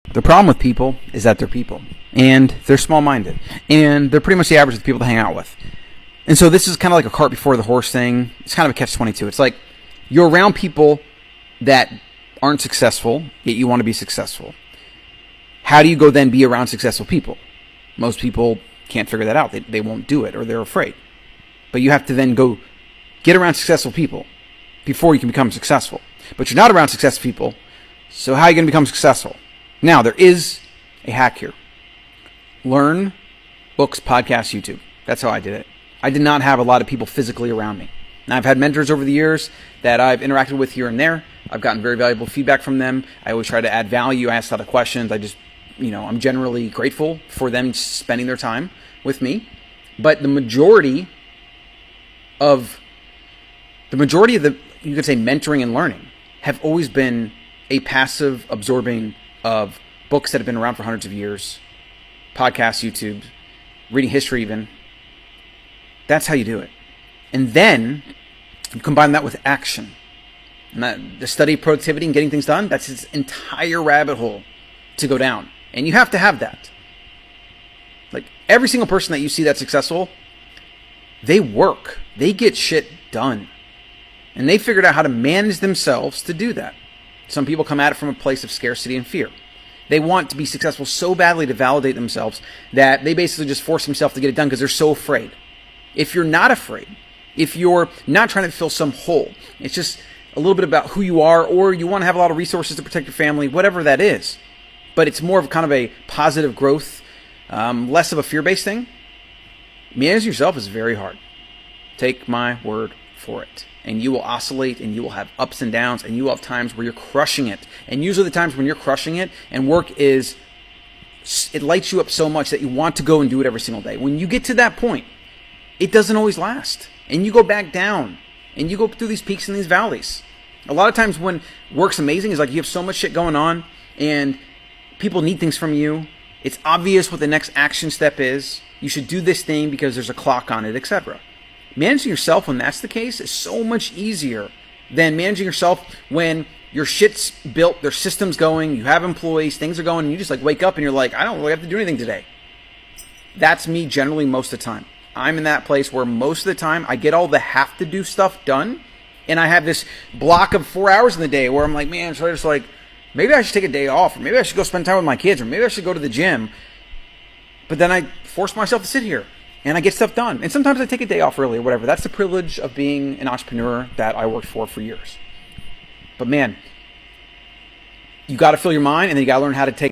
The problem with people is that they're people, and they're small-minded, and they're pretty much the average of the people to hang out with. And so this is kind of like a cart before the horse thing. It's kind of a catch-22. It's like you're around people that aren't successful, yet you want to be successful. How do you go then be around successful people? Most people can't figure that out. They won't do it, or they're afraid. But you have to then go get around successful people before you can become successful. But you're not around successful people, so how are you going to become successful? Now, there is a hack here. Learn, books, podcasts, YouTube. That's how I did it. I did not have a lot of people physically around me. And I've had mentors over the years that I've interacted with here and there. I've gotten very valuable feedback from them. I always try to add value. I ask a lot of questions. I'm generally grateful for them spending their time with me. But the majority of the, you could say, mentoring and learning have always been a passive absorbing of books that have been around for hundreds of years, podcasts, YouTube, reading history even. That's how you do it. And then you combine that with action. And the study of productivity and getting things done, that's its entire rabbit hole to go down. And you have to have that. Like every single person that you see that's successful, they work. They get shit done. And they figured out how to manage themselves to do that. Some people come at it from a place of scarcity and fear. They want to be successful so badly to validate themselves that they basically just force themselves to get it done because they're so afraid. If you're not afraid, if you're not trying to fill some hole, it's just a little bit about who you are, or you want to have a lot of resources to protect your family, whatever that is. But it's more of kind of a positive growth, less of a fear-based thing. Managing yourself is very hard. Take my word for it. And you will oscillate, and you will have ups and downs, and you will have times where you're crushing it. And usually the times when you're crushing it and work it lights you up so much that you want to go and do it every single day. When you get to that point, it doesn't always last. And you go back down, and you go through these peaks and these valleys. A lot of times when work's amazing is like you have so much shit going on, and people need things from you. It's obvious what the next action step is. You should do this thing because there's a clock on it, etc. Managing yourself when that's the case is so much easier than managing yourself when your shit's built, their system's going, you have employees, things are going, and you just like wake up and you're like, I don't really have to do anything today. That's me generally most of the time. I'm in that place where most of the time I get all the have to do stuff done, and I have this block of 4 hours in the day where I'm like, man, so I just like, maybe I should take a day off, or maybe I should go spend time with my kids, or maybe I should go to the gym. But then I force myself to sit here. And I get stuff done. And sometimes I take a day off early or whatever. That's the privilege of being an entrepreneur that I worked for years. But man, you got to fill your mind, and then you got to learn how to take